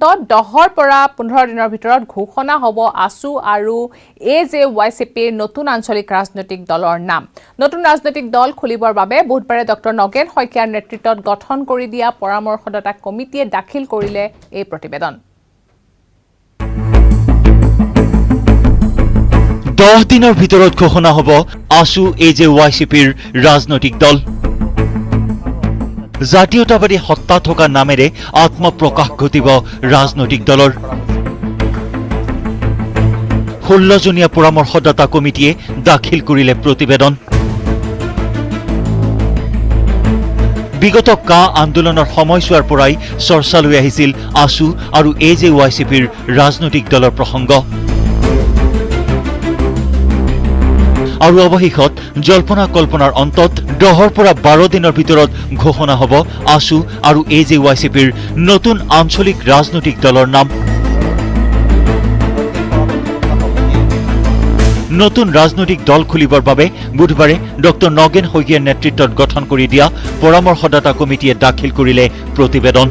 10 পৰা 15 দিনৰ ভিতৰত ঘোষণা হ'ব আসু আৰু AJYCPৰ নতুন আঞ্চলিক ৰাজনৈতিক দলৰ নাম। নতুন ৰাজনৈতিক দল খুলিবৰ বাবে বুধবাৰে ডক্টৰ নগেন শইকীয়াৰ নেতৃত্বত গঠন কৰি দিয়া পৰামৰ্শদাতা কমিটিয়ে দাখিল কৰিলে এই প্ৰতিবেদন। 10 দিনৰ ভিতৰত ঘোষণা হ'ব আসু AJYCPৰ ৰাজনৈতিক দল। জাতীয়তাবাদী সত্তা থকা নামেৰে আত্মপ্ৰকাশ ঘটিব ৰাজনৈতিক দলৰ। 16জনীয়া পৰামৰ্শদাতা কমিটিয়ে দাখিল কৰিলে প্ৰতিবেদন। বিগত কা আন্দোলনৰ সময়ছোৱাৰ পৰাই চৰ্চালৈ আহিছিল আসু আৰু AJYCPৰ ৰাজনৈতিক দলৰ প্ৰসংগ। আৰু অৱশেষত জল্পনা কল্পনাৰ অন্তত 10 পৰা 12 দিনৰ ভিতৰত ঘোষণা হ'ব আসু আৰু AJYCPৰ নতুন আঞ্চলিক ৰাজনৈতিক দলৰ নাম। নতুন ৰাজনৈতিক দল খুলিবৰ বাবে বুধবাৰে ডক্টৰ নগেন শইকীয়াৰ নেতৃত্বত গঠন কৰি দিয়া পৰামৰ্শদাতা কমিটিয়ে দাখিল কৰিলে প্ৰতিবেদন।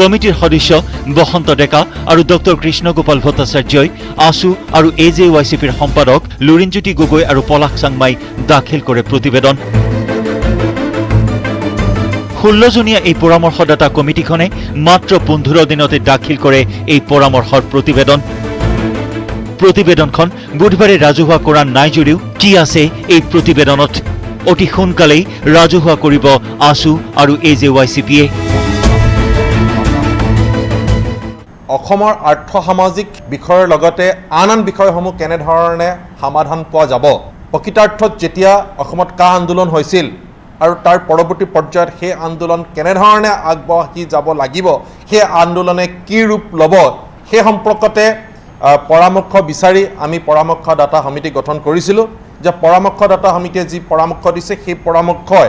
কমিটিৰ সদস্য বসন্ত ডেকা আৰু ডক্টৰ কৃষ্ণগোপাল ভট্টাচাৰ্যই আসু আৰু AJYCPৰ সম্পাদক লুৰিণজ্যোতি গগৈ আৰু পলাশ চাংমাই দাখিল কৰে প্ৰতিবেদন। 16জনীয়া এই পৰামৰ্শদাতা কমিটিখনে মাত্ৰ 15 দিনতে দাখিল কৰে এই পৰামৰ্শৰ প্ৰতিবেদন। প্ৰতিবেদনখন বুধবাৰে ৰাজহুৱা কৰা নাই যদিও কি আছে এই প্ৰতিবেদনত অতি সোনকালেই ৰাজহুৱা কৰিব আসু আৰু AJYCPয়ে। অসমৰ আৰ্থ সামাজিক বিষয়ৰ লগতে আন বিষয়সমূহ কেনেধৰণে সমাধান পোৱা যাব। প্ৰকৃতাৰ্থত যেতিয়া অসমত কা আন্দোলন হৈছিল আৰু তাৰ পৰৱৰ্তী পৰ্যায়ত সেই আন্দোলন কেনেধৰণে আগবাঢ়ি যাব লাগিব, সেই আন্দোলনে কি ৰূপ ল'ব, সেই সম্পৰ্কতে পৰামৰ্শ বিচাৰি আমি পৰামৰ্শদাতা সমিতি গঠন কৰিছিলোঁ। যে পৰামৰ্শদাতা সমিতিয়ে যি পৰামৰ্শ দিছে সেই পৰামৰ্শই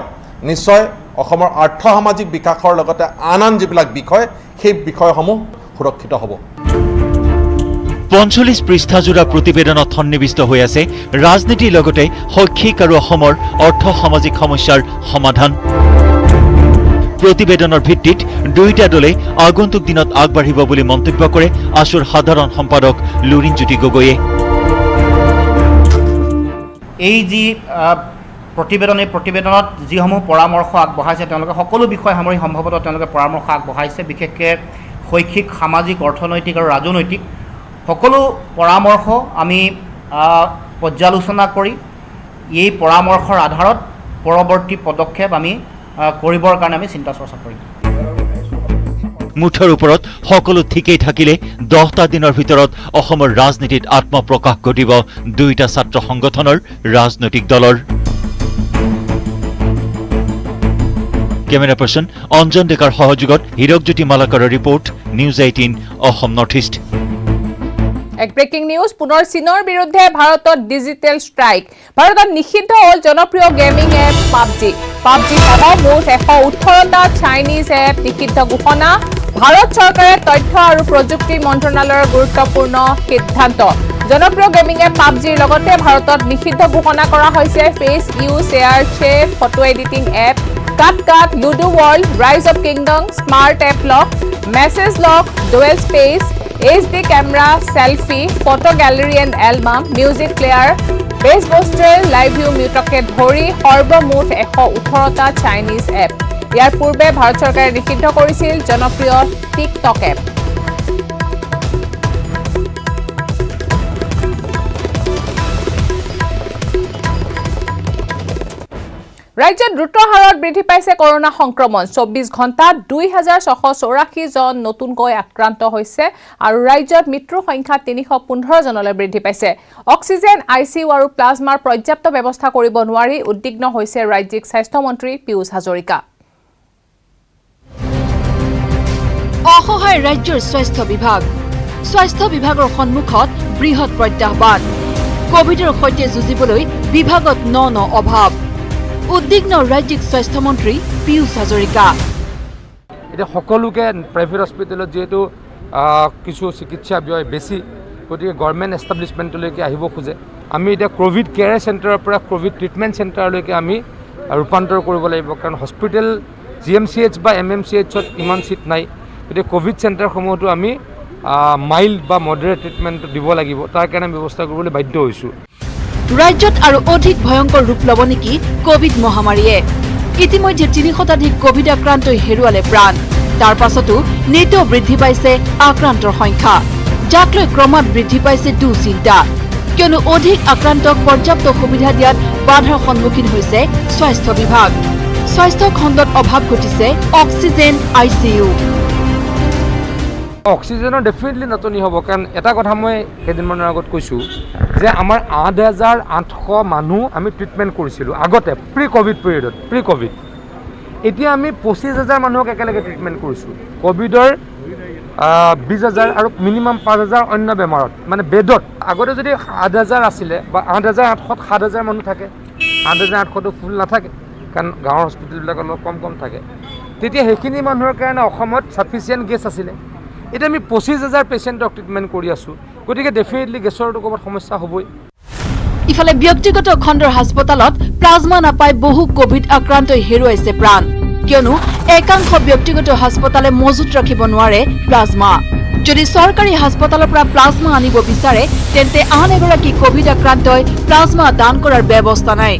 নিশ্চয় অসমৰ আৰ্থ সামাজিক বিকাশৰ লগতে আন যিবিলাক বিষয় সেই বিষয়সমূহ সুৰক্ষিত হ'ব। 45 পৃষ্ঠাজোৰা প্ৰতিবেদনত সন্নিৱিষ্ট হৈ আছে ৰাজনীতিৰ লগতে শৈক্ষিক আৰু অসমৰ অৰ্থ সামাজিক সমস্যাৰ সমাধান। প্ৰতিবেদনৰ ভিত্তিত দুয়োটা দলে আগন্তুক দিনত আগবাঢ়িব বুলি মন্তব্য কৰে আসুৰ সাধাৰণ সম্পাদক লুৰিণজ্যোতি গগৈয়ে। এই যি প্ৰতিবেদনত যিসমূহ পৰামৰ্শ আগবঢ়াইছে তেওঁলোকে সকলো বিষয় সামৰি সম্ভৱতঃ তেওঁলোকে পৰামৰ্শ আগবঢ়াইছে। বিশেষকৈ শৈক্ষিক, সামাজিক, অৰ্থনৈতিক আৰু ৰাজনৈতিক সকলো পৰামৰ্শ আমি পৰ্যালোচনা কৰি এই পৰামৰ্শৰ আধাৰত পৰৱৰ্তী পদক্ষেপ আমি কৰিবৰ কাৰণে আমি চিন্তা চৰ্চা কৰিম। মুঠৰ ওপৰত সকলো ঠিকেই থাকিলে 10টা দিনৰ ভিতৰত অসমৰ ৰাজনীতিত আত্মপ্ৰকাশ ঘটিব দুয়োটা ছাত্ৰ সংগঠনৰ ৰাজনৈতিক দলৰ। কেমেৰা পাৰ্চন অঞ্জন ডেকাৰ সহযোগত হীৰকজ্যোতি মালাকাৰৰ report, news 18 Assam north east. এক ব্ৰেকিং নিউজ, পুনৰ চীনৰ বিৰুদ্ধে ভাৰতত ডিজিটেল ষ্ট্ৰাইক। ভাৰতত নিষিদ্ধ হ'ল জনপ্ৰিয় গেমিং এপ পাবজি সহ মুঠ 118টা চাইনিজ এপ নিষিদ্ধ ঘোষণা। ভাৰত চৰকাৰে তথ্য আৰু প্ৰযুক্তি মন্ত্ৰণালয়ৰ গুৰুত্বপূৰ্ণ সিদ্ধান্ত। জনপ্ৰিয় গেমিং এপ পাবজিৰ লগতে ভাৰতত নিষিদ্ধ ঘোষণা কৰা হৈছে face U, share shape, photo editing app, cut, Ludo world, rise of kingdom, smart app lock, message lock, dual space, HD camera, selfie, photo gallery and album, music player, bass booster, live view মিউটকে ধৰি সৰ্বমুঠ 118টা Chinese app. ইয়াৰ পূৰ্বে ভাৰত চৰকাৰে নিষিদ্ধ কৰিছিল জনপ্ৰিয় TikTok app. ৰাজ্যত দ্ৰুত হাৰত বৃদ্ধি পাইছে কৰোনা সংক্ৰমণ। 24 ঘণ্টাত 2684 জন নতুনকৈ আক্ৰান্ত হৈছে আৰু ৰাজ্যত মৃত্যুৰ সংখ্যা 315 জনলৈ বৃদ্ধি পাইছে। অক্সিজেন, ICU আৰু প্লাজমাৰ পৰ্যাপ্ত ব্যৱস্থা কৰিব নোৱাৰি উদ্বিগ্ন হৈছে ৰাজ্যিক স্বাস্থ্যমন্ত্ৰী পীয়ুষ হাজৰিকা। অসহায় ৰাজ্যৰ স্বাস্থ্য বিভাগৰ সন্মুখত বৃহৎ প্ৰত্যাহ্বান। কোভিডৰ সৈতে যুঁজিবলৈ বিভাগত ন অভাৱ। উদ্বিগ্ন ৰাজ্যিক স্বাস্থ্যমন্ত্ৰী পীয়ুষ হাজৰিকা। এতিয়া সকলোকে প্ৰাইভেট হস্পিটেলত যেহেতু কিছু চিকিৎসা ব্যয় বেছি, গতিকে গভৰ্ণমেণ্ট এষ্টাব্লিছমেণ্টলৈকে আহিব খোজে। আমি এতিয়া কোভিড কেয়াৰ চেণ্টাৰৰ পৰা কোভিড ট্ৰিটমেণ্ট চেণ্টাৰলৈকে আমি ৰূপান্তৰ কৰিব লাগিব, কাৰণ হস্পিটেল GMCH বা MMCHত ইমান চিট নাই। গতিকে কোভিড চেণ্টাৰসমূহতো আমি মাইল্ড বা মডাৰেট ট্ৰিটমেণ্ট দিব লাগিব, তাৰ কাৰণে ব্যৱস্থা কৰিবলৈ বাধ্য হৈছোঁ। ৰাজ্যত আৰু অধিক ভয়ংকৰ ৰূপ ল'ব নেকি কোভিড মহামাৰীয়ে? ইতিমধ্যে ৩০ শতাধিক কোভিড আক্ৰান্তই হেৰুৱালে প্ৰাণ। তাৰ পাছতো নিতৌ বৃদ্ধি পাইছে আক্ৰান্তৰ সংখ্যা, যাক লৈ ক্ৰমাৎ বৃদ্ধি পাইছে দুশ্চিন্তা। কিয়নো অধিক আক্ৰান্তক পৰ্যাপ্ত সুবিধা দিয়াত বাধাৰ সন্মুখীন হৈছে স্বাস্থ্য বিভাগ। স্বাস্থ্য খণ্ডত অভাৱ ঘটিছে অক্সিজেন, ICU। অক্সিজেনৰ ডেফিনেটলি নাটনি হ'ব, কাৰণ এটা কথা মই কেইদিনমানৰ আগত কৈছোঁ যে আমাৰ ৮,৮০০ মানুহ আমি ট্ৰিটমেণ্ট কৰিছিলোঁ আগতে প্ৰি কোভিড পিৰিয়ডত, প্ৰি কোভিড। এতিয়া আমি ২৫,০০০ মানুহক একেলগে ট্ৰিটমেণ্ট কৰিছোঁ। কোভিডৰ ২০,০০০ আৰু মিনিমাম ৫,০০০ অন্য বেমাৰত, মানে বেডত। আগতে যদি ৮,০০০ আছিলে বা ৮,৮০০ত ৭,০০০ মানুহ থাকে, ৮,৮০০টো ফুল নাথাকে, কাৰণ গাঁৱৰ হস্পিটেলবিলাক অলপ কম থাকে। তেতিয়া সেইখিনি মানুহৰ কাৰণে অসমত ছাফিচিয়েণ্ট গেছ আছিলে। এতিয়া আমি ২৫,০০০ পেচেণ্টক ট্ৰিটমেণ্ট কৰি আছোঁ, গতিকে ডেফিনেটলি গেছৰটো ক'ৰবাত সমস্যা হ'বই। ইফালে ব্যক্তিগত খণ্ডৰ হাস্পতালত প্লাজমা নাপাই বহু কোভিড আক্ৰান্তই হেৰুৱাইছে প্ৰাণ, কিয়নো একাংশ ব্যক্তিগত হাস্পতালে মজুত ৰাখিব নোৱাৰে প্লাজমা। যদি চৰকাৰী হাস্পতালৰ পৰা প্লাজমা আনিব বিচাৰে, তেন্তে আন এগৰাকী কোভিড আক্ৰান্তই প্লাজমা দান কৰাৰ ব্যৱস্থা নাই।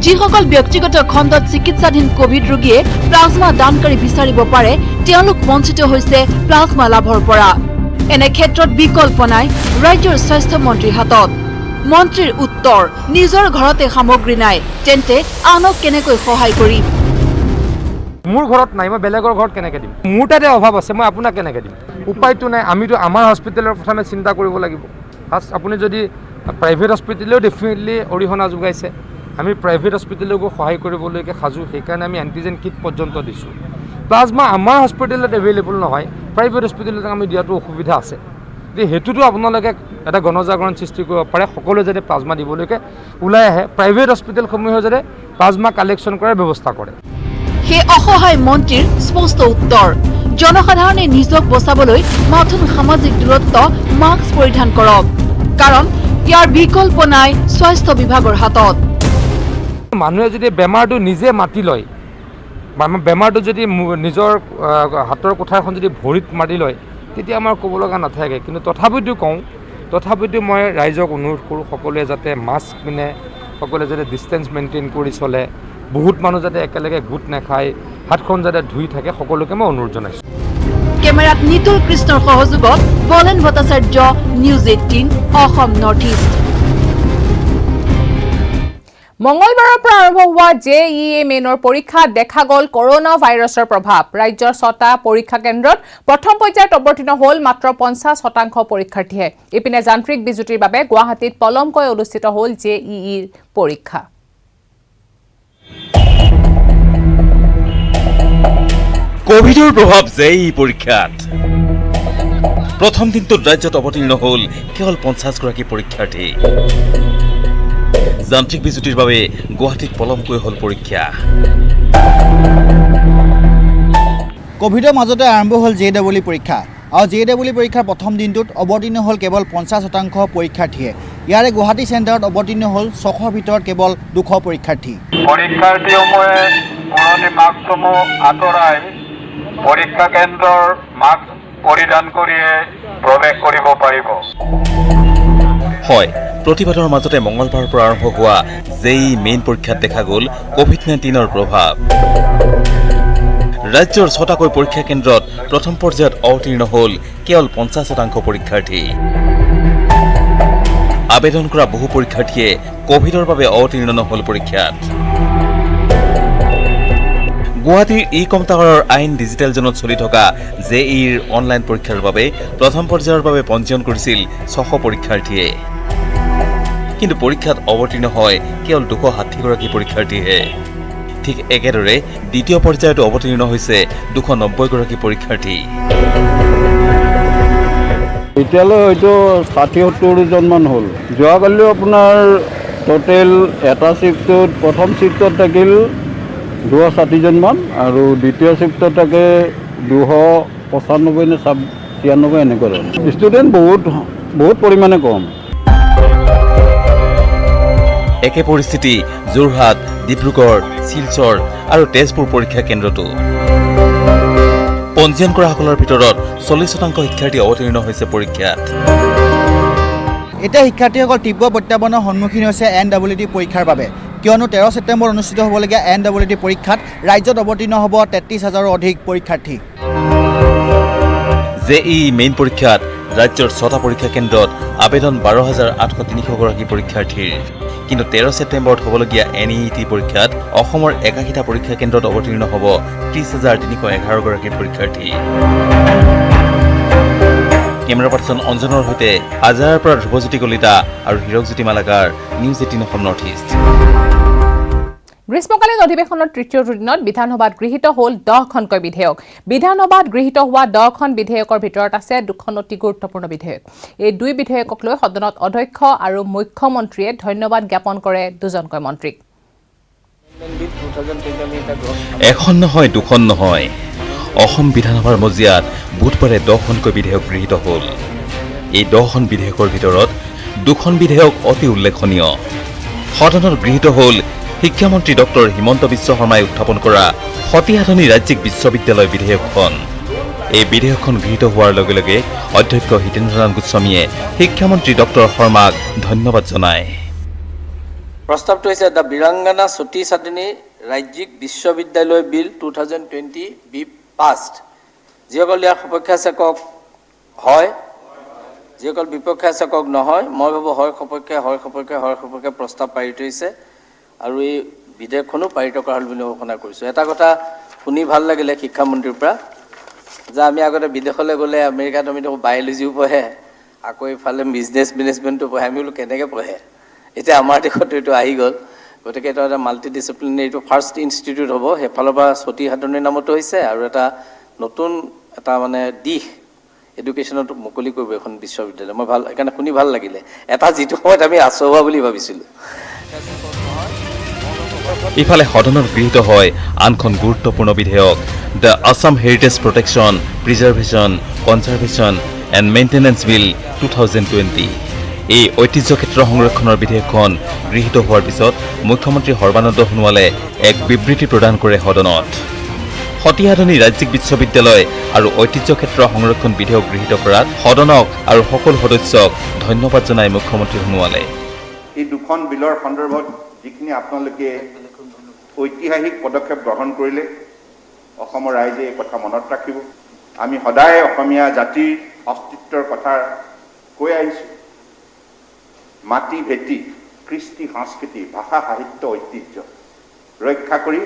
যিসকল ব্যক্তিগত খণ্ডত চিকিৎসাধীন কোভিড ৰোগীয়ে প্লাজমা দানকাৰী বিচাৰিব পাৰে, তেওঁলোক বঞ্চিত হৈছে প্লাজমা লাভৰ পৰা। এনে ক্ষেত্ৰত বিকল্প নাই ৰাজ্যৰ স্বাস্থ্য মন্ত্ৰীৰ হাতত। মন্ত্ৰীৰ উত্তৰ, নিজৰ ঘৰতে সামগ্ৰী নাই, তেন্তে আনক কেনেকৈ সহায় কৰিম? মোৰ ঘৰত নাই, মই বেলেগৰ ঘৰত কেনেকৈ দিম? মোৰ তাতে অভাৱ আছে, মই আপোনাক কেনেকৈ দিম? উপায়টো নাই। আমিতো আমাৰ হস্পিটেলৰ প্ৰথমে চিন্তা কৰিব লাগিব। ফাৰ্ষ্ট আপুনি যদি প্ৰাইভেট হস্পিটেলেও ডেফিনেটলি অৰিহণা যোগাইছে, আমি প্ৰাইভেট হস্পিটেলকো সহায় কৰিবলৈকে সাজু। সেইকাৰণে আমি এণ্টিজেন কিট পৰ্যন্ত দিছোঁ। প্লাজমা আমাৰ হস্পিটেলত এভেইলেবল নহয়, প্ৰাইভেট হস্পিটেলত আমি দিয়াটো অসুবিধা আছে। গতিকে সেইটোতো আপোনালোকে এটা গণজাগৰণ সৃষ্টি কৰিব পাৰে, সকলোৱে যাতে প্লাজমা দিবলৈকে ওলাই আহে, প্ৰাইভেট হস্পিটেলসমূহেও যাতে প্লাজমা কালেকশ্যন কৰাৰ ব্যৱস্থা কৰে। সেই অসহায় মন্ত্ৰীৰ স্পষ্ট উত্তৰ, জনসাধাৰণে নিজক বচাবলৈ মাথোন সামাজিক দূৰত্ব, মাস্ক পৰিধান কৰক, কাৰণ ইয়াৰ বিকল্প নাই স্বাস্থ্য বিভাগৰ হাতত। মানুহে যদি বেমাৰটো নিজে মাতি লয়, বেমাৰটো যদি নিজৰ হাতৰ কোঠাৰখন যদি ভৰিত মাৰি লয়, তেতিয়া আমাৰ ক'ব লগা নাথাকে। কিন্তু তথাপিতো মই ৰাইজক অনুৰোধ কৰোঁ, সকলোৱে যাতে মাস্ক পিন্ধে, সকলোৱে যাতে ডিষ্টেঞ্চ মেইনটেইন কৰি চলে, বহুত মানুহ যাতে একেলগে গোট নাখায়, হাতখন যাতে ধুই থাকে, সকলোকে মই অনুৰোধ জনাইছোঁ। কেমেৰাত নিতুল কৃষ্ণৰ সহযোগত বলেন Bhattacharya, news 18 Assam north east. মঙলবাৰৰ পৰা আৰম্ভ হোৱা JEE মেইনৰ পৰীক্ষাত দেখা গ'ল কৰোনা ভাইৰাছৰ প্ৰভাৱ। ৰাজ্যৰ 6টা পৰীক্ষা কেন্দ্ৰত প্ৰথম পৰ্যায়ত অৱতীৰ্ণ হ'ল মাত্ৰ 50% পৰীক্ষাৰ্থীয়ে। ইপিনে যান্ত্ৰিক বিজুতিৰ বাবে গুৱাহাটীত পলমকৈ অনুষ্ঠিত হ'ল JEEৰ পৰীক্ষা। কোভিডৰ প্ৰভাৱ JEE পৰীক্ষাত। প্ৰথম দিনটোত ৰাজ্যত অৱতীৰ্ণ হ'ল কেৱল 50গৰাকী পৰীক্ষাৰ্থী। যান্ত্ৰিক বিজুতিৰ বাবে গুৱাহাটীত পলমকৈ হ'ল পৰীক্ষা। কোভিডৰ মাজতে আৰম্ভ হ'ল JEE পৰীক্ষা, আৰু JEE পৰীক্ষাৰ প্ৰথম দিনটোত অৱতীৰ্ণ হ'ল কেৱল 50% পৰীক্ষাৰ্থীয়ে। ইয়াৰে গুৱাহাটী চেণ্টাৰত অৱতীৰ্ণ হ'ল 600ৰ ভিতৰত কেৱল 200 পৰীক্ষাৰ্থী। পৰীক্ষাৰ্থীসমূহে পুৰণি মাস্কসমূহ আঁতৰাই পৰীক্ষা কেন্দ্ৰৰ মাস্ক পৰিধান কৰিয়ে প্ৰৱেশ কৰিব পাৰিব। হয়, প্ৰতিবাদৰ মাজতে মঙলবাৰৰ পৰা আৰম্ভ হোৱা JEE মেইন পৰীক্ষাত দেখা গ'ল COVID-19ৰ প্ৰভাৱ। ৰাজ্যৰ 6টাকৈ পৰীক্ষা কেন্দ্ৰত প্ৰথম পৰ্যায়ত অৱতীৰ্ণ হ'ল কেৱল 50% পৰীক্ষাৰ্থী। আবেদন কৰা বহু পৰীক্ষাৰ্থীয়ে কোভিডৰ বাবে অৱতীৰ্ণ নহ'ল পৰীক্ষাত। গুৱাহাটীৰ ই-কম টাৱাৰৰ আইন ডিজিটেল জোনত চলি থকা JEEৰ অনলাইন পৰীক্ষাৰ বাবে প্ৰথম পৰ্যায়ৰ বাবে পঞ্জীয়ন কৰিছিল 600 পৰীক্ষাৰ্থীয়ে। কিন্তু পৰীক্ষাত অৱতীৰ্ণ হয় কেৱল 260গৰাকী পৰীক্ষাৰ্থীহে। ঠিক একেদৰে দ্বিতীয় পৰ্যায়তো অৱতীৰ্ণ হৈছে 290গৰাকী পৰীক্ষাৰ্থী। এতিয়ালৈ হয়তো 60-70জনমান হ'ল। যোৱাকালিও আপোনাৰ টোটেল এটা শিফ্টত প্ৰথম শিফ্টত থাকিল 260জনমান, আৰু দ্বিতীয় শিফ্টত থাকে 295 নে 93 এনেকুৱা ধৰণৰ। ষ্টুডেণ্ট বহুত পৰিমাণে কম। একে পৰিস্থিতি যোৰহাট, ডিব্ৰুগড়, শিলচৰ আৰু তেজপুৰ পৰীক্ষা কেন্দ্ৰতো। পঞ্জীয়ন কৰাসকলৰ ভিতৰত 40% শিক্ষাৰ্থী অৱতীৰ্ণ হৈছে পৰীক্ষাত। এতিয়া শিক্ষাৰ্থীসকল তীব্ৰ প্ৰত্যাহ্বানৰ সন্মুখীন হৈছে NEET পৰীক্ষাৰ বাবে, কিয়নো 13 ছেপ্টেম্বৰ অনুষ্ঠিত হ'বলগীয়া NEET পৰীক্ষাত ৰাজ্যত অৱতীৰ্ণ হ'ব 33,000ৰো অধিক পৰীক্ষাৰ্থী। JEE মেইন পৰীক্ষাত ৰাজ্যৰ 6টা পৰীক্ষা কেন্দ্ৰত আবেদন 12,803 গৰাকী পৰীক্ষাৰ্থীৰ, কিন্তু 13 ছেপ্টেম্বৰত হ'বলগীয়া NEET পৰীক্ষাত অসমৰ 81টা পৰীক্ষা কেন্দ্ৰত অৱতীৰ্ণ হ'ব 30,311 গৰাকী পৰীক্ষাৰ্থী। কেমেৰা পাৰ্চন অঞ্জনৰ সৈতে হাজাৰৰ পৰা ধ্ৰুৱজ্যোতি কলিতা আৰু Hirakjyoti Malakar, news 18 Assam north east. গ্ৰীষ্মকালীন অধিৱেশনৰ তৃতীয় দিনত বিধানসভাত গৃহীত হ'ল 10খনকৈ বিধেয়ক। বিধানসভাত গৃহীত হোৱা 10খন বিধেয়কৰ ভিতৰত আছে 2খন অতি গুৰুত্বপূৰ্ণ বিধেয়ক। এই 2 বিধেয়কক লৈ সদনত অধ্যক্ষ আৰু মুখ্যমন্ত্ৰীয়ে ধন্যবাদ জ্ঞাপন কৰে দুজনকৈ মন্ত্ৰীক। এখন নহয়, দুখন নহয়, অসম বিধানসভাৰ মজিয়াত বুধবাৰে 10খনকৈ বিধেয়ক গৃহীত হ'ল। এই 10খন বিধেয়কৰ ভিতৰত 2খন বিধেয়ক অতি উল্লেখনীয়। সদনত গৃহীত হ'ল শিক্ষামন্ত্ৰী ডক্টৰ হিমন্ত বিশ্ব শৰ্মাই উত্থাপন কৰা সতীসাধনী ৰাজ্যিক বিশ্ববিদ্যালয় বিধেয়কখন। এই বিধেয়কখন গৃহীত হোৱাৰ লগে লগে অধ্যক্ষ হিতেন্দ্ৰনাথ গোস্বামীয়ে শিক্ষামন্ত্ৰী ডক্টৰ শৰ্মাক ধন্যবাদ জনায়। প্ৰস্তাৱটো হৈছে দ্য বীৰাংগনা সতী সাধনী ৰাজ্যিক বিশ্ববিদ্যালয় বিল 2020 বি পাষ্ট। যিসকল ইয়াৰ সপক্ষে আছে কওক হয়, যিসকল বিপক্ষে আছে কওক নহয়। মই ভাবোঁ হয় সপক্ষে প্ৰস্তাৱ পাৰিত হৈছে আৰু এই বিধেয়কখনো পাৰিত কৰা হ'ল বুলি ঘোষণা কৰিছোঁ। এটা কথা শুনি ভাল লাগিলে শিক্ষামন্ত্ৰীৰ পৰা, যে আমি আগতে বিদেশলৈ গ'লে আমেৰিকাত আমি বায়'লজিও পঢ়ে, আকৌ এইফালে বিজনেছ মেনেজমেণ্টটো পঢ়ে। আমি বোলো কেনেকৈ পঢ়ে, এতিয়া আমাৰ দেশত এইটো আহি গ'ল। গতিকে এইটো এটা মাল্টি ডিচিপ্লিনেৰীটো ফাৰ্ষ্ট ইনষ্টিটিউট হ'ব। সেইফালৰ পৰা সতী সাধনীৰ নামতো হৈছে আৰু এটা নতুন এটা মানে দিশ এডুকেশ্যনত মুকলি কৰিব এখন বিশ্ববিদ্যালয়। মই সেইকাৰণে শুনি ভাল লাগিলে। এটা যিটো সময়ত আমি আচহুৱা বুলি ভাবিছিলোঁ। ইফালে সদনত গৃহীত হয় আনখন গুৰুত্বপূৰ্ণ বিধেয়ক, the Assam heritage protection, preservation, conservation and maintenance bill 2020। এই ঐতিহ্য ক্ষেত্ৰ সংৰক্ষণৰ বিধেয়কখন গৃহীত হোৱাৰ পিছত মুখ্যমন্ত্ৰী সৰ্বানন্দ সোণোৱালে এক বিবৃতি প্ৰদান কৰে সদনত। সতীসাধনী ৰাজ্যিক বিশ্ববিদ্যালয় আৰু ঐতিহ্য ক্ষেত্ৰ সংৰক্ষণ বিধেয়ক গৃহীত কৰাত সদনক আৰু সকলো সদস্যক ধন্যবাদ জনায় মুখ্যমন্ত্ৰী সোণোৱালে। এই 2খন বিলৰ সন্দৰ্ভত যিখিনি আপোনালোকে ঐতিহাসিক পদক্ষেপ গ্ৰহণ কৰিলে, অসমৰ ৰাইজে এই কথা মনত ৰাখিব। আমি সদায় অসমীয়া জাতিৰ অস্তিত্বৰ কথা কৈ আহিছোঁ। মাটি ভেটি, কৃষ্টি সংস্কৃতি, ভাষা সাহিত্য ঐতিহ্য ৰক্ষা কৰি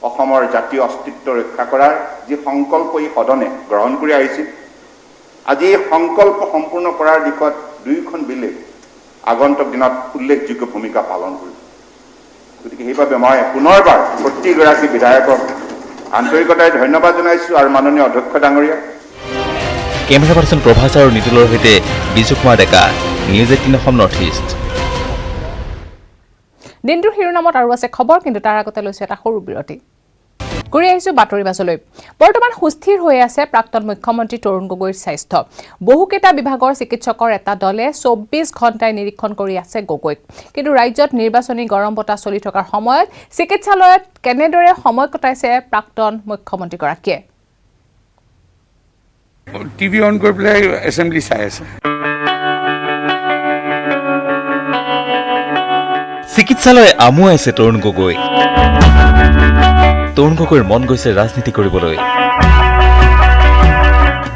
অসমৰ জাতীয় অস্তিত্ব ৰক্ষা কৰাৰ যি সংকল্প এই সদনে গ্ৰহণ কৰি আহিছিল, আজি এই সংকল্প সম্পূৰ্ণ কৰাৰ দিশত 2খন বিলে আগন্তুক দিনত উল্লেখযোগ্য ভূমিকা পালন কৰিব। গতিকে সেইবাবে মই পুনৰবাৰ প্ৰতিগৰাকী বিধায়কক আন্তৰিকতাৰে ধন্যবাদ জনাইছোঁ আৰু মাননীয় অধ্যক্ষ ডাঙৰীয়া। কেমেৰা পাৰ্চন প্ৰভাস আৰু নিতুলৰ সৈতে Biju Kumar Deka, news 18 Assam north east. দিনটোৰ শিৰোনামত আৰু আছে খবৰ, কিন্তু তাৰ আগতে লৈছে এটা সৰু বিৰতি। ঘূৰি আহিছোঁ বাতৰি বাছলৈ। বৰ্তমান সুস্থিৰ হৈ আছে প্ৰাক্তন মুখ্যমন্ত্ৰী তৰুণ গগৈৰ স্বাস্থ্য। বহুকেইটা বিভাগৰ চিকিৎসকৰ এটা দলে 24 ঘণ্টাই নিৰীক্ষণ কৰি আছে গগৈক। কিন্তু ৰাজ্যত নিৰ্বাচনী গৰম বতাহ চলি থকাৰ সময়ত চিকিৎসালয়ত কেনেদৰে সময় কটাইছে প্ৰাক্তন মুখ্যমন্ত্ৰীগৰাকীয়ে। টিভি অন কৰি পেলাই এছেম্বলি চাই আছে। চিকিৎসালয়ে আমুৱাইছে তৰুণ গগৈ। তৰুণ গগৈৰ মন গৈছে ৰাজনীতি কৰিবলৈ।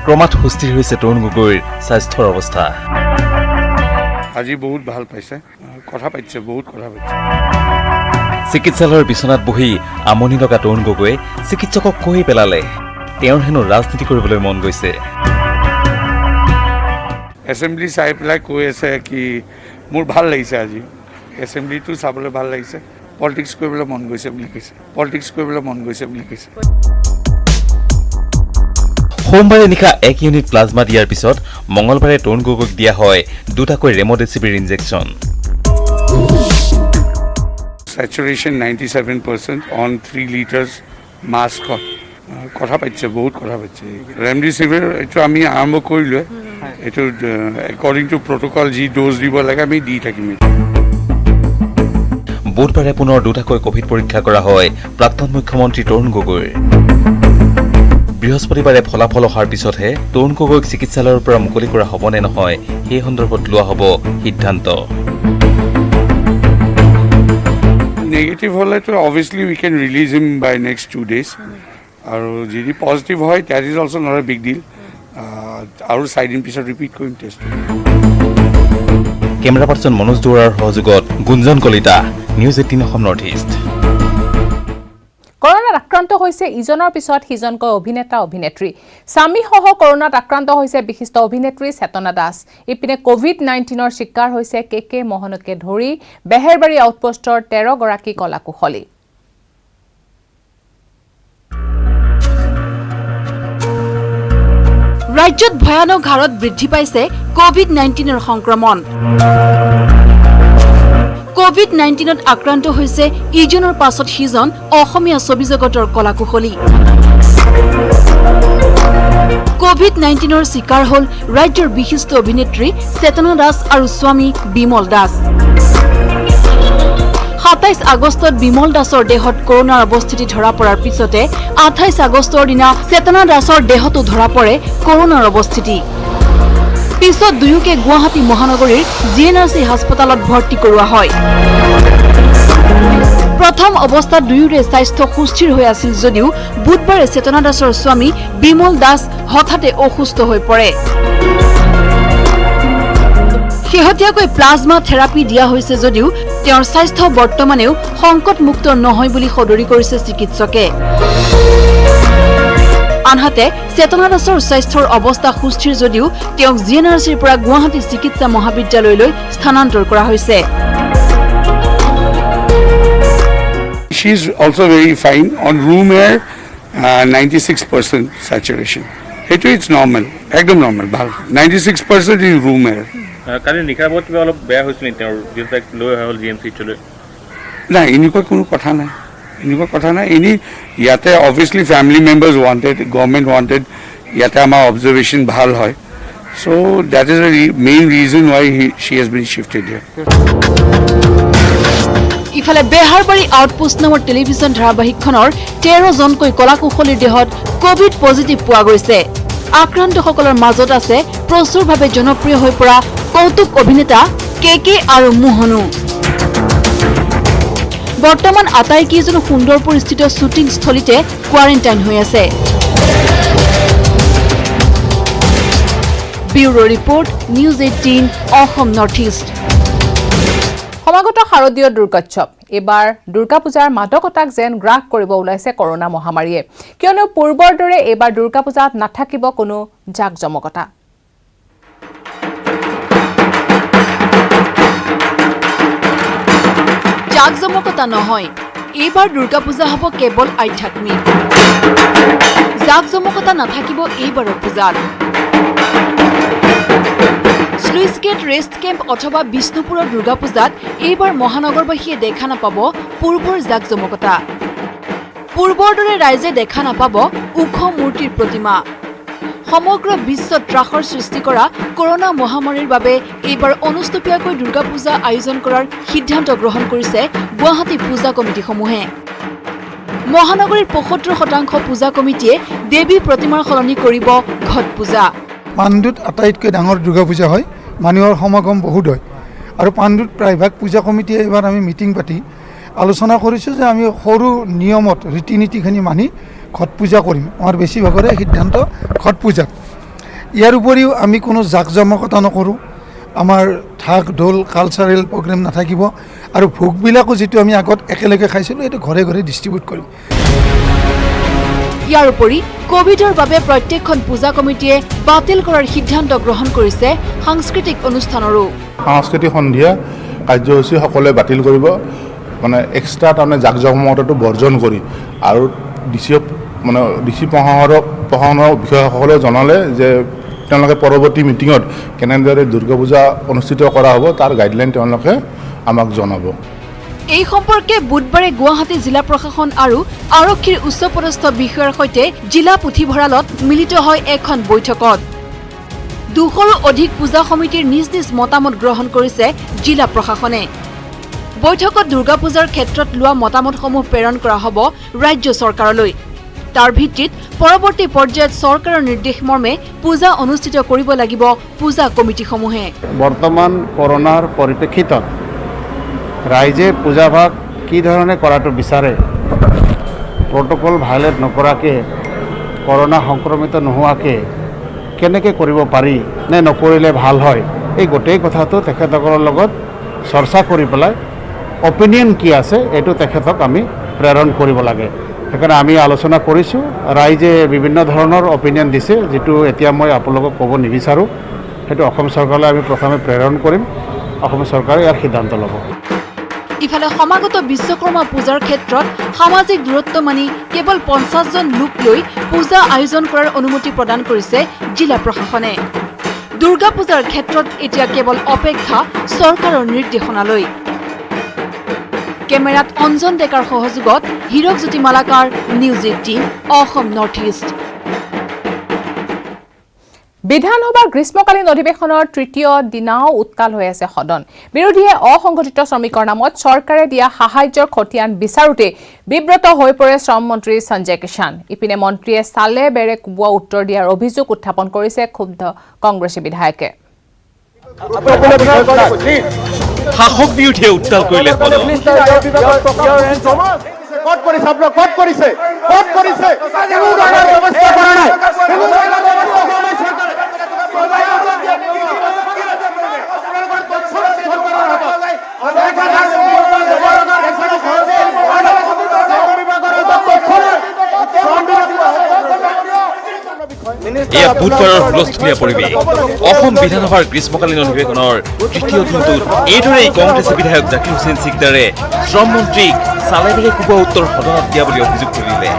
ক্ৰমাৎ সুস্থিৰ হৈছে তৰুণ গগৈৰ স্বাস্থ্যৰ অৱস্থা। আজি বহুত ভাল পাইছে, কথা পাতিছে, বহুত কথা পাতিছে। চিকিৎসালয়ৰ বিচনাত বহি আমনি লগা তৰুণ গগৈ চিকিৎসকক কৈ পেলালে তেওঁৰ হেনো ৰাজনীতি কৰিবলৈ মন গৈছে। এছেম্বলি চাই পেলাই কৈ আছে কি মোৰ ভাল লাগিছে, আজি এছেম্বলিটো চাবলৈ ভাল লাগিছে, পলিটিক্স কৰিবলৈ মন গৈছে বুলি কৈছে। সোমবাৰে নিশা 1 ইউনিট প্লাজমা দিয়াৰ পিছত মঙলবাৰে তৰুণ গগৈক দিয়া হয় 2টাকৈ remdesivir injection. Saturation 97% on 3 liters mask. কথা পাতিছে, বহুত কথা পাতিছে। ৰেমডেছিভিৰ এইটো আমি আৰম্ভ কৰিলোঁ, এইটো একৰ্ডিং টু প্ৰট'কল যি ড'জ দিব লাগে আমি দি থাকিম। বুধবাৰে পুনৰ 2টাকৈ কভিড পৰীক্ষা কৰা হয় প্ৰাক্তন মুখ্যমন্ত্ৰী তৰুণ গগৈৰ। বৃহস্পতিবাৰে ফলাফল অহাৰ পিছতহে তৰুণ গগৈক চিকিৎসালয়ৰ পৰা মুকলি কৰা হ'ব নে নহয় সেই সন্দৰ্ভত লোৱা হ'ব সিদ্ধান্ত। নেগেটিভ হ'লেতো obviously we can release him by next 2 days আৰু যদি পজিটিভ হয় that is also' not a big deal আৰু 4 দিন পিছত ৰিপিট কৰিম টেষ্ট। কেমেৰা পাৰ্চন মনোজ দুৱৰাৰ সহযোগত Gunjan Kalita, news 18 Assam north east. কৰোনাত আক্ৰান্ত হৈছে ইজনৰ পিছত সিজনকৈ অভিনেতা অভিনেত্ৰী। স্বামীসহ কৰোনাত আক্ৰান্ত হৈছে বিশিষ্ট অভিনেত্ৰী চেতনা দাস। ইপিনে COVID-19ৰ শিকাৰ হৈছে কে মোহনকে ধৰি বেহেৰবাৰী আউটপোষ্টৰ 13 গৰাকী কলাকুশলী। ৰাজ্যত ভয়ানক হাৰত বৃদ্ধি পাইছে COVID-19ৰ সংক্ৰমণ। COVID-19ত আক্ৰান্ত হৈছে ইজনৰ পাছত সিজন অসমীয়া ছবি জগতৰ কলাকুশলী। COVID-19ৰ শিকাৰ হ'ল ৰাজ্যৰ বিশিষ্ট অভিনেত্ৰী চেতনা দাস আৰু স্বামী বিমল দাস। 27 আগষ্টত বিমল দাসৰ দেহত কৰোনাৰ অৱস্থিতি ধৰা পৰাৰ পিছতে 28 আগষ্টৰ দিনা চেতনা দাসৰ দেহতো ধৰা পৰে কৰোনাৰ অৱস্থিতি। পিছত দুয়োকে গুৱাহাটী মহানগৰীৰ GNRC হাস্পতালত ভৰ্তি কৰোৱা হয়। প্ৰথম অৱস্থাত দুয়োৰে স্বাস্থ্য সুস্থিৰ হৈ আছিল যদিও বুধবাৰে চেতনা দাসৰ স্বামী বিমল দাস হঠাতে অসুস্থ হৈ পৰে। শেহতীয়াকৈ প্লাজমা থেৰাপি দিয়া হৈছে যদিও তেওঁৰ স্বাস্থ্য বৰ্তমানেও সংকটমুক্ত নহয় বুলি সদৰি কৰিছে চিকিৎসকে। আনহাতে চেতনা দাসৰ স্বাস্থ্যৰ অৱস্থা সুস্থিৰ যদিও তেওঁক GNRCৰ পৰা গুৱাহাটী চিকিৎসা মহাবিদ্যালয়লৈ স্থানান্তৰ কৰা হৈছে। She is also very fine on room air 96% saturation. সেইটো ইটস নৰ্মেল, একদম নৰ্মেল, ভাল 96% ইন room air. কালি নিশা বহুত কিবা অলপ বেয়া হৈছিল তেওঁৰ যিহেতু লৈ হ'ল GMC লৈ। নাই এনেকুৱা কোনো কথা নাই, এনেকুৱা কথা নাই। এনে ইয়াতে obviously family members wanted, government wanted, ইয়াতে আমাৰ অবজাৰ্ভেশ্যন ভাল হয়। So' that is a main reason why she has been shifted here. ইফালে বেহাৰবাৰী আউটপোষ্ট নামৰ টেলিভিছন ধাৰাবাহিকখনৰ 13 জনকৈ কলাকুশলীৰ দেহত কোভিড পজিটিভ পোৱা গৈছে। আক্ৰান্তসকলৰ মাজত আছে প্ৰচুৰভাৱে জনপ্ৰিয় হৈ পৰা কৌতুক অভিনেতা কে আৰু মোহনো। বৰ্তমান আটাইকেইজন সুন্দৰপুৰ স্থিত শ্বুটিং স্থলীতে কোৱাৰেণ্টাইন হৈ আছে। Bureau report, news 18 Assam north east. সমাগত শাৰদীয় দুৰ্গোৎসৱ। এইবাৰ দুৰ্গা পূজাৰ মাদকতাক যেন গ্ৰাস কৰিব ওলাইছে কৰোনা মহামাৰীয়ে, কিয়নো পূৰ্বৰ দৰে এইবাৰ দুৰ্গা পূজাত নাথাকিব কোনো জাকজমকতা। জাকজমকতা নহয়, এইবাৰ দুৰ্গা পূজা হ'ব কেৱল আধ্যাত্মিক। জাকজমকতা নাথাকিব এইবাৰৰ পূজাত। স্লুইচ গেট ৰেষ্ট কেম্প অথবা বিষ্ণুপুৰৰ দুৰ্গা পূজাত এইবাৰ মহানগৰবাসীয়ে দেখা নাপাব পূৰ্বৰ জাকজমকতা। পূৰ্বৰ দৰে ৰাইজে দেখা নাপাব ওখ মূৰ্তিৰ প্ৰতিমা। সমগ্ৰ বিশ্বত ত্ৰাসৰ সৃষ্টি কৰা কৰোনা মহামাৰীৰ বাবে এইবাৰ অনুষ্টুপীয়াকৈ দুৰ্গা পূজা আয়োজন কৰাৰ সিদ্ধান্ত গ্ৰহণ কৰিছে গুৱাহাটী পূজা কমিটিসমূহে। মহানগৰীৰ 75% পূজা কমিটিয়ে দেৱী প্ৰতিমাৰ সলনি কৰিব ঘট পূজা। পাণ্ডুত আটাইতকৈ ডাঙৰ দুৰ্গা পূজা হয়, মানুহৰ সমাগম বহুত হয় আৰু পাণ্ডুত প্ৰায়ভাগ পূজা কমিটিয়ে এইবাৰ আমি মিটিং পাতি আলোচনা কৰিছোঁ যে আমি সৰু নিয়মত ৰীতি নীতিখিনি মানি ঘট পূজা কৰিম। আমাৰ বেছিভাগৰে সিদ্ধান্ত ঘট পূজা। ইয়াৰ উপৰিও আমি কোনো জাকজমকতা নকৰোঁ। আমাৰ ঢাক ঢোল কালচাৰেল প্ৰগ্ৰেম নাথাকিব আৰু ভোগবিলাকো যিটো আমি আগত একেলগে খাইছিলোঁ এইটো ঘৰে ঘৰে ডিষ্ট্ৰিবিউট কৰিম। ইয়াৰ উপৰি কোভিডৰ বাবে প্ৰত্যেকখন পূজা কমিটিয়ে বাতিল কৰাৰ সিদ্ধান্ত গ্ৰহণ কৰিছে সাংস্কৃতিক অনুষ্ঠানৰো। সাংস্কৃতিক সন্ধিয়া কাৰ্যসূচী সকলোৱে বাতিল কৰিব, মানে এক্সট্ৰা তাৰমানে জাকজমকতাটো বৰ্জন কৰি আৰু ডিচি প্ৰশাসনৰ বিষয়াসকলে জনালে যে তেওঁলোকে পৰৱৰ্তী মিটিঙত কেনেদৰে দুৰ্গা পূজা অনুষ্ঠিত কৰা হ'ব তাৰ গাইডলাইন তেওঁলোকে আমাক জনাব। এই সম্পৰ্কে বুধবাৰে গুৱাহাটী জিলা প্ৰশাসন আৰু আৰক্ষীৰ উচ্চপদস্থ বিষয়াৰ সৈতে জিলা পুথিভঁৰালত মিলিত হয় এখন বৈঠকত। 200ৰো অধিক পূজা সমিতিৰ নিজ নিজ মতামত গ্ৰহণ কৰিছে জিলা প্ৰশাসনে। বৈঠকত দুৰ্গা পূজাৰ ক্ষেত্ৰত লোৱা মতামতসমূহ প্ৰেৰণ কৰা হ'ব ৰাজ্য চৰকাৰলৈ। তাৰ ভিত্তিত পৰৱৰ্তী পৰ্যায়ত চৰকাৰৰ নিৰ্দেশ মৰ্মে পূজা অনুষ্ঠিত কৰিব লাগিব পূজা কমিটিসমূহে। বৰ্তমান কৰোনাৰ পৰিপ্ৰেক্ষিতত ৰাইজে পূজাভাগ কি ধৰণে কৰাটো বিচাৰে, প্ৰট'কল ভায়োলেট নকৰাকৈ, কৰোনা সংক্ৰমিত নোহোৱাকৈ কেনেকৈ কৰিব পাৰি নে নকৰিলে ভাল হয়, এই গোটেই কথাটো তেখেতসকলৰ লগত চৰ্চা কৰি পেলাই অপিনিয়ন কি আছে এইটো তেখেতক আমি প্ৰেৰণ কৰিব লাগে। সেইকাৰণে আমি আলোচনা কৰিছোঁ, ৰাইজে বিভিন্ন ধৰণৰ অপিনিয়ন দিছে, যিটো এতিয়া মই আপোনালোকক ক'ব নিবিচাৰোঁ। সেইটো অসম চৰকাৰলৈ আমি প্ৰথমে প্ৰেৰণ কৰিম, অসম চৰকাৰে ইয়াৰ সিদ্ধান্ত ল'ব। ইফালে সমাগত বিশ্বকৰ্মা পূজাৰ ক্ষেত্ৰত সামাজিক দূৰত্ব মানি কেৱল 50 জন লোক লৈ পূজা আয়োজন কৰাৰ অনুমতি প্ৰদান কৰিছে জিলা প্ৰশাসনে। দুৰ্গা পূজাৰ ক্ষেত্ৰত এতিয়া কেৱল অপেক্ষা চৰকাৰৰ নিৰ্দেশনালৈ। কেমেৰাত অঞ্জন ডেকাৰ সহযোগত Hirakjyoti Malakar, news 18 Assam north east. বিধানসভাৰ গ্ৰীষ্মকালীন অধিৱেশনৰ তৃতীয় দিনাও উত্তাল হৈ আছে সদন। বিৰোধীয়ে অসংগঠিত শ্ৰমিকৰ নামত চৰকাৰে দিয়া সাহায্যৰ খতিয়ান বিচাৰোতে বিব্ৰত হৈ পৰে শ্ৰম মন্ত্ৰী সঞ্জয় কিষাণ। ইপিনে মন্ত্ৰীয়ে চালে বেৰে কোবোৱা উত্তৰ দিয়াৰ অভিযোগ উত্থাপন কৰিছে ক্ষুব্ধ কংগ্ৰেছী বিধায়কে। শাসক বিৰোধীয়ে উত্তাল কৰিলে সদন। এয়া বুধবাৰৰ হুলস্থুলীয়া পৰিৱেশ। অসম বিধানসভাৰ গ্ৰীষ্মকালীন অধিৱেশনৰ তৃতীয় দিনটোত এইদৰেই কংগ্ৰেছী বিধায়ক জাকিৰ হুছেইন চিকদাৰে শ্ৰম মন্ত্ৰীক চালেবেৰে কোবোৱা উত্তৰ সদনত দিয়া বুলি অভিযোগ কৰিলে।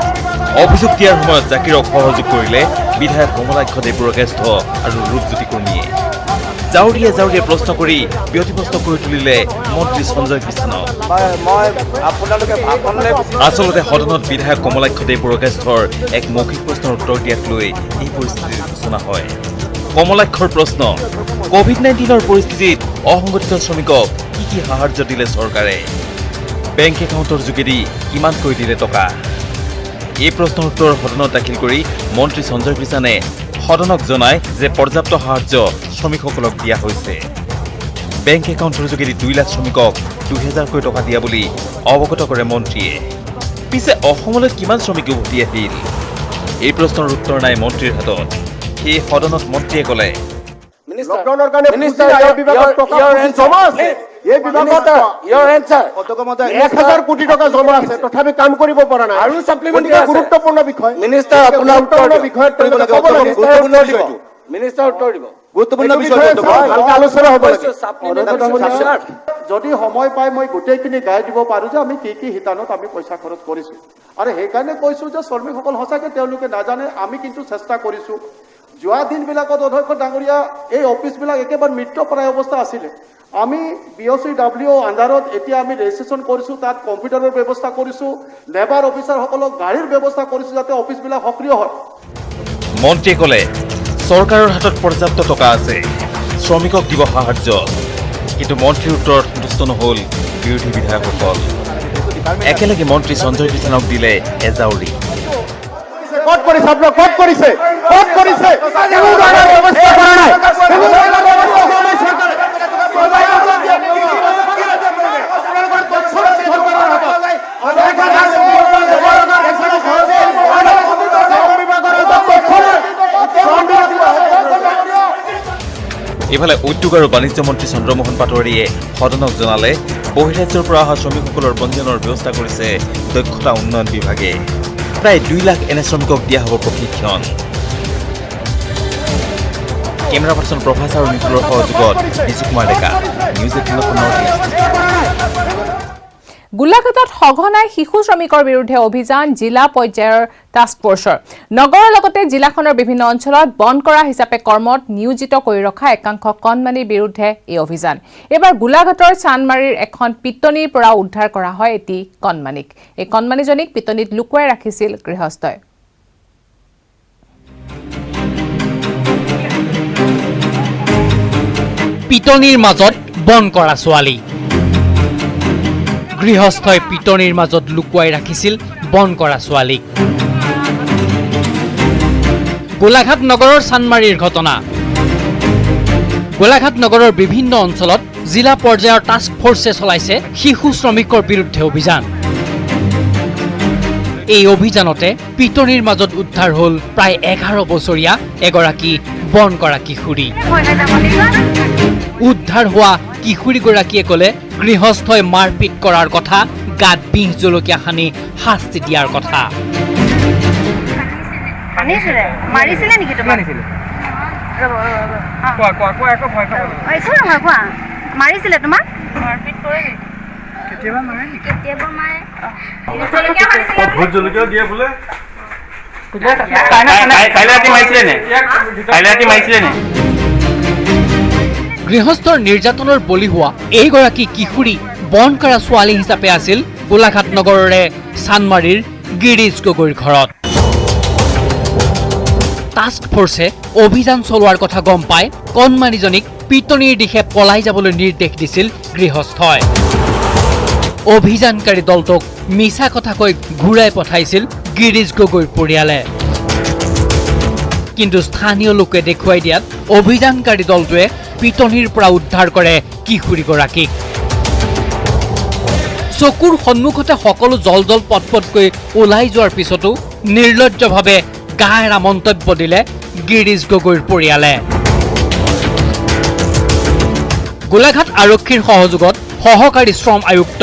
অভিযোগ দিয়াৰ সময়ত জাকিৰক সহযোগ কৰিলে বিধায়ক কমলাক্ষ দেৱবৰজ্যেষ্ঠ আৰু ৰূপজ্যোতি কৰ্মীয়ে। জাউৰিয়ে প্ৰশ্ন কৰি ব্যতিব্যস্ত কৰি তুলিলে মন্ত্ৰী সঞ্জয় কিষাণক। আচলতে সদনত বিধায়ক কমলাক্ষ দেৱবৰজ্যেষ্ঠৰ এক মৌখিক প্ৰশ্নৰ উত্তৰ দিয়াক লৈ এই পৰিস্থিতিৰ সূচনা হয়। কমলাক্ষৰ প্ৰশ্ন, কোভিড-19ৰ পৰিস্থিতিত অসংগঠিত শ্ৰমিকক কি সাহায্য দিলে চৰকাৰে, বেংক একাউণ্টৰ যোগেদি কিমানকৈ দিলে টকা? এই প্ৰশ্নৰ উত্তৰ সদনত দাখিল কৰি মন্ত্ৰী সঞ্জয় কিষাণে সদনক জনায় যে পৰ্যাপ্ত সাহায্য শ্ৰমিকসকলক দিয়া হৈছে। বেংক একাউণ্টৰ যোগেদি 2 লাখ শ্ৰমিকক 2000কৈ টকা দিয়া বুলি অৱগত কৰে মন্ত্ৰীয়ে। পিছে অসমলৈ কিমান শ্ৰমিক উভতি আহিল? এই প্ৰশ্নৰ উত্তৰ নাই মন্ত্ৰীৰ হাতত। সেই সদনত মন্ত্ৰীয়ে ক'লে, লকডাউনৰ কাৰণে 1000 কোটি টকা জমা আছে, তথাপি কাম কৰিব পৰা নাই। আৰু সাপ্লিমেণ্টাৰী গুৰুত্বপূৰ্ণ বিষয় মিনিষ্টাৰ আপোনাৰ বিষয়ত মিনিষ্টাৰ উত্তৰ দিব। গুৰুত্বপূৰ্ণ বিষয় আলোচনা হ'ব লাগে। যদি সময় পাই মই গোটেইখিনি গাই দিব পাৰো যে আমি কি কি শিতানত আমি পইচা খৰচ কৰিছো, আৰু সেইকাৰণে কৈছো যে শ্ৰমিকসকল সঁচাকে তেওঁলোকে নাজানে, আমি কিন্তু চেষ্টা কৰিছো। যোৱা দিনবিলাকত অধ্যক্ষ ডাঙৰীয়া এই অফিচবিলাক একেবাৰে মৃত্যুপ্ৰায় অৱস্থা আছিলে। আমি BOCW আণ্ডাৰত এতিয়া আমি ৰেজিষ্ট্ৰেশ্যন কৰিছোঁ, তাত কম্পিউটাৰৰ ব্যৱস্থা কৰিছোঁ, লেবাৰ অফিচাৰসকলক গাড়ীৰ ব্যৱস্থা কৰিছোঁ যাতে অফিচবিলাক সক্ৰিয় হয়। মন্ত্ৰীয়ে ক'লে, চৰকাৰৰ হাতত পৰ্যাপ্ত টকা আছে, শ্ৰমিকক দিব সাহায্য। কিন্তু মন্ত্ৰীৰ উত্তৰত সন্তুষ্ট নহ'ল বিৰোধী বিধায়কসকল। একেলগে মন্ত্ৰী সঞ্জয় কিষাণক দিলে এজাউৰি। ক'ত কৰিছে আপোনাক, ক'ত কৰিছে, ক'ত কৰিছে, ব্যৱস্থা কৰা নাই। ইফালে উদ্যোগ আৰু বাণিজ্য মন্ত্ৰী চন্দ্ৰমোহন পাটোৱাৰীয়ে সদনক জনালে বহিৰাজ্যৰ পৰা অহা শ্ৰমিকসকলৰ পঞ্জীয়নৰ ব্যৱস্থা কৰিছে দক্ষতা উন্নয়ন বিভাগে। প্ৰায় 2 লাখ এনে শ্ৰমিকক দিয়া হ'ব প্ৰশিক্ষণ। কেমেৰা পাৰ্চন প্ৰভাস আৰু নিতুলৰ সহযোগত Biju Kumar Deka, news 18 north east. গোলাঘাটত সঘনাই শিশু শ্ৰমিকৰ বিৰুদ্ধে অভিযান জিলা পৰ্যায়ৰ টাস্ক ফৰ্চৰ। নগৰৰ লগতে জিলাখনৰ বিভিন্ন অঞ্চলত বন্ধ কৰা হিচাপে কৰ্মত নিয়োজিত কৰি ৰখা একাংশ কণমানিৰ বিৰুদ্ধে এই অভিযান। এইবাৰ গোলাঘাটৰ চানমাৰীৰ এখন পিটনিৰ পৰা উদ্ধাৰ কৰা হয় এটি কণমানিক। এই কণমানিজনীক পিটনিত লুকুৱাই ৰাখিছিল গৃহস্থই। পিটনিৰ মাজত বন্ধ কৰা ছোৱালী। গৃহস্থই পিটনিৰ মাজত লুকুৱাই ৰাখিছিল বন্ধ কৰা ছোৱালীক। গোলাঘাট নগৰৰ চানমাৰীৰ ঘটনা। গোলাঘাট নগৰৰ বিভিন্ন অঞ্চলত জিলা পৰ্যায়ৰ টাস্ক ফৰ্চে চলাইছে শিশু শ্ৰমিকৰ বিৰুদ্ধে অভিযান। এই অভিযানতে পিটনিৰ মাজত উদ্ধাৰ হ'ল প্ৰায় 11 বছৰীয়া এগৰাকী বন কৰা কিশোৰী। উদ্ধাৰ হোৱা কিশোৰীগৰাকীয়ে ক'লে গৃহস্থই মাৰপিট কৰাৰ কথা, গাত বিষ জলকীয়া সানি শাস্তি দিয়াৰ কথা। মাৰিছিলে নেকি তোমাক? মাৰিছিলে তোমাক? মাৰপিট কৰে নেকি? কেতিয়াবা মাৰে নেকি? কেতিয়াবা মাৰে। ভোট জলকীয়া দিয়ে বোলে। গৃহস্থৰ নিৰ্যাতনৰ বলি হোৱা এইগৰাকী কিশোৰী বন কৰা ছোৱালী হিচাপে আছিল গোলাঘাট নগৰৰে চানমাৰীৰ গিৰিজ গগৈৰ ঘৰত। টাস্ক ফৰ্চে অভিযান চলোৱাৰ কথা গম পাই কণমানিজনীক পিটনিৰ দিশে পলাই যাবলৈ নিৰ্দেশ দিছিল গৃহস্থই। অভিযানকাৰী দলটোক মিছা কথা কৈ ঘূৰাই পঠাইছিল গিৰিজ গগৈৰ পৰিয়ালে। কিন্তু স্থানীয় লোকে দেখুৱাই দিয়াত অভিযানকাৰী দলটোৱে পিটনিৰ পৰা উদ্ধাৰ কৰে কিশোৰীগৰাকীক। চকুৰ সন্মুখতে সকলো জল পটপটকৈ ওলাই যোৱাৰ পিছতো নিৰ্লজ্জভাৱে গা এৰা মন্তব্য দিলে গিৰিজ গগৈৰ পৰিয়ালে। গোলাঘাট আৰক্ষীৰ সহযোগত সহকাৰী শ্ৰম আয়ুক্ত,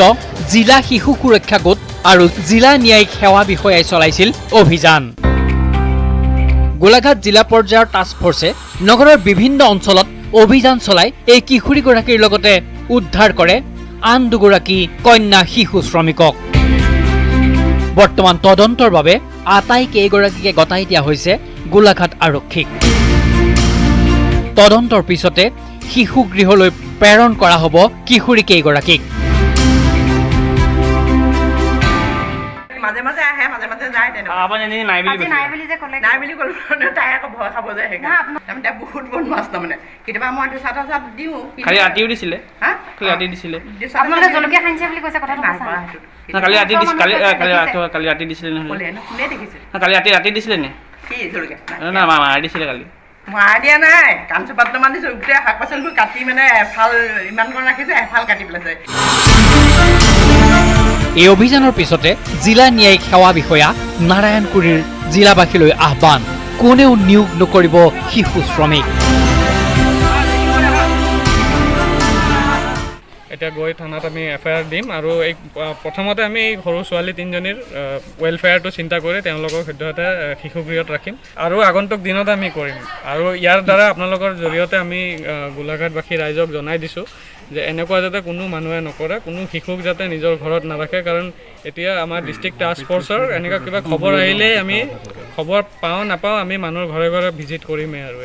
জিলা শিশু সুৰক্ষা গোট আৰু জিলা ন্যায়িক সেৱা বিষয়াই চলাইছিল অভিযান। গোলাঘাট জিলা পৰ্যায়ৰ টাস্ক ফৰ্চে নগৰৰ বিভিন্ন অঞ্চলত অভিযান চলাই এই কিশোৰীগৰাকীৰ লগতে উদ্ধাৰ কৰে আন দুগৰাকী কন্যা শিশু শ্ৰমিকক। বৰ্তমান তদন্তৰ বাবে আটাইকেইগৰাকীকে গতাই দিয়া হৈছে গোলাঘাট আৰক্ষীক। তদন্তৰ পিছতে শিশু গৃহলৈ প্ৰেৰণ কৰা হ'ব কিশোৰীকেইগৰাকীক। মাজে মাজে আহে, মাজে মাজে যায়। নাই বুলি ক'লো তাই আকৌ ভয় খাব যায়। সেইকাৰণে বহুত বদমাছ তাৰমানে। কেতিয়াবা মই চাট দিওঁ। খালি ৰাতিও দিছিলে, খালি ৰাতি দিছিলে। জলকীয়া খাইছে বুলি কৈছে কথাটো কালি ৰাতি দিছিলে, কালি ৰাতি দিছিলে নহয়? কালি ৰাতি দিছিলে নে? না মাৰ দিছিলে কালি। মাৰ দিয়া নাই, কাঞ্চপাত্ৰ মান দিছো। গোটেই শাক পাচলিবোৰ কাটি মানে এফাল ইমান কৰি ৰাখিছে, এফাল কাটি পেলাইছে। এই অভিযানৰ পিছতে জিলা ন্যায়িক সেৱা বিষয়া নাৰায়ণকুৰিৰ জিলাবাসীলৈ আহ্বান, কোনেও নিয়োগ নকৰিব শিশু শ্ৰমিক। এতিয়া গৈ থানাত আমি FIR দিম আৰু এই প্ৰথমতে আমি এই সৰু ছোৱালী 3জনীৰ ৱেলফেয়াৰটো চিন্তা কৰি তেওঁলোকক সদ্যহতে শিশুগৃহত ৰাখিম আৰু আগন্তুক দিনত আমি কৰিম। আৰু ইয়াৰ দ্বাৰা আপোনালোকৰ জৰিয়তে আমি গোলাঘাটবাসী ৰাইজক জনাই দিছোঁ যে এনেকুৱা যাতে কোনো মানুহে নকৰে, কোনো শিশুক যাতে নিজৰ ঘৰত নাৰাখে। কাৰণ এতিয়া আমাৰ ডিষ্ট্ৰিক্ট টাস্ক ফৰ্চৰ এনেকুৱা কিবা খবৰ আহিলেই আমি খবৰ পাওঁ নাপাওঁ আমি মানুহৰ ঘৰে ঘৰে ভিজিট কৰিমেই। আৰু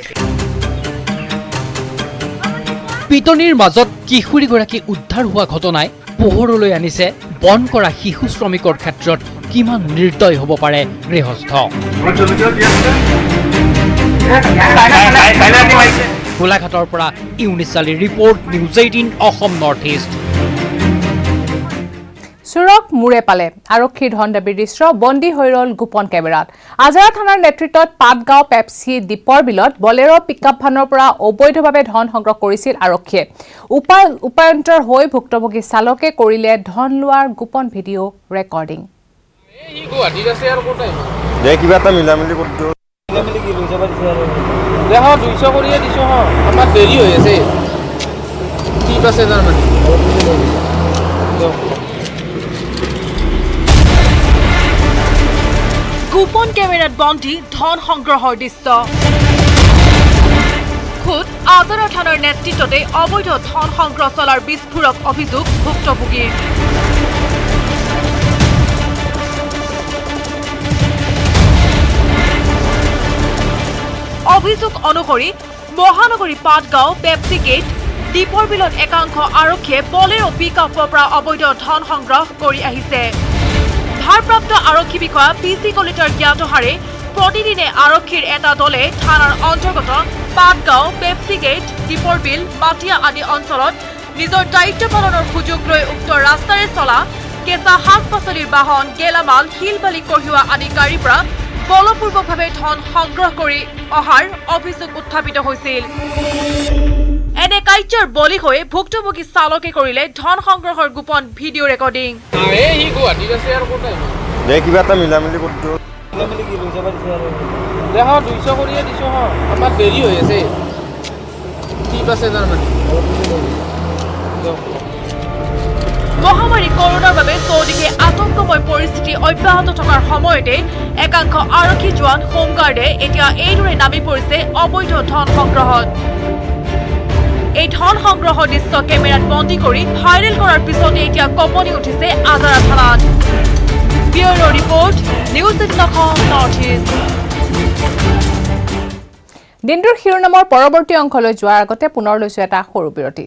পিটনিৰ মাজত কিশোৰীগৰাকী উদ্ধাৰ হোৱা ঘটনাই পোহৰলৈ আনিছে বন কৰা শিশু শ্ৰমিকৰ ক্ষেত্ৰত কিমান নিৰ্দয় হ'ব পাৰে গৃহস্থ। গোলাঘাটৰ পৰা ইউনিছ আলীৰ report, news 18 Assam north east. চোৰক মূৰে পালে, আৰক্ষীৰ ধন দাবীৰ দৃশ্য বন্দী হৈ ৰল গোপন কেমেৰাত। আজাৰা থানাৰ নেতৃত্বত পাটগাঁও পেপচি দ্বীপৰ বিলত বলেৰো পিকআপ ভানৰ পৰা অবৈধভাৱে ধন সংগ্ৰহ কৰিছিল আৰক্ষীয়ে। উপায়ন্তৰ হৈ ভুক্তভোগী চালকে কৰিলে ধন লোৱাৰ গোপন ভিডিঅ' ৰেকৰ্ডিং। কিবা এটা মিলামিলি কৰি দিওঁ। 200 কৰিয়ে দিছোঁ। আমাৰ দেৰি হৈ আছে। ঠিক আছে তাৰমানে গোপন কেমেৰাত বন্দী ধন সংগ্ৰহৰ দৃশ্য। খুদ আজাৰা থানাৰ নেতৃত্বতে অবৈধ ধন সংগ্ৰহ চলাৰ বিস্ফোৰক অভিযোগ ভুক্তভোগীৰ। অভিযোগ অনুসৰি মহানগৰী পাটগাঁও পেপচি গেট দ্বীপৰ বিলত একাংশ আৰক্ষীয়ে বলেৰো পিকআপৰ পৰা অবৈধ ধন সংগ্ৰহ কৰি আহিছে। ভাৰপ্ৰাপ্ত আৰক্ষী বিষয়া PC কলিতাৰ জ্ঞাতহাৰে প্ৰতিদিনে আৰক্ষীৰ এটা দলে থানাৰ অন্তৰ্গত পাটগাঁও, পেপচি গেট, দ্বীপৰ বিল, মাটিয়া আদি অঞ্চলত নিজৰ দায়িত্ব পালনৰ সুযোগ লৈ উক্ত ৰাস্তাৰে চলা কেঁচা শাক পাচলিৰ বাহন, গেলামাল, শিল বালি কঢ়িওৱা আদি গাড়ীৰ পৰা বলপূৰ্বকভাৱে ধন সংগ্ৰহ কৰি অহাৰ অভিযোগ উত্থাপিত হৈছিল এনে কাৰ্যৰ বলি হৈ ভুক্তভোগী চালকে কৰিলে ধন সংগ্ৰহৰ গোপন ভিডিঅ' ৰেকৰ্ডিং দে কিবা এটা মিলা মিলি কৰি দিওঁ দেহ 200 কৰিয়ে দিছো হ আমাৰ দেৰি হৈ আছে ঠিক আছে তাৰমানে মহামাৰী কৰোনাৰ বাবে চৌদিশে আতংকময় পৰিস্থিতি অব্যাহত থকাৰ সময়তে একাংশ আৰক্ষী জোৱান হোমগাৰ্ডে এতিয়া এইদৰে নামি পৰিছে অবৈধ ধন সংগ্ৰহত এই ধন সংগ্ৰহৰ দৃশ্য কেমেৰাত বন্দী কৰি ভাইৰেল কৰাৰ পিছতে এতিয়া কঁপনি উঠিছে আজাৰা থানাত bureau report news 18 north east দিনটোৰ শিৰোনামৰ পৰৱৰ্তী অংশলৈ যোৱাৰ আগতে পুনৰ লৈছো এটা সৰু বিৰতি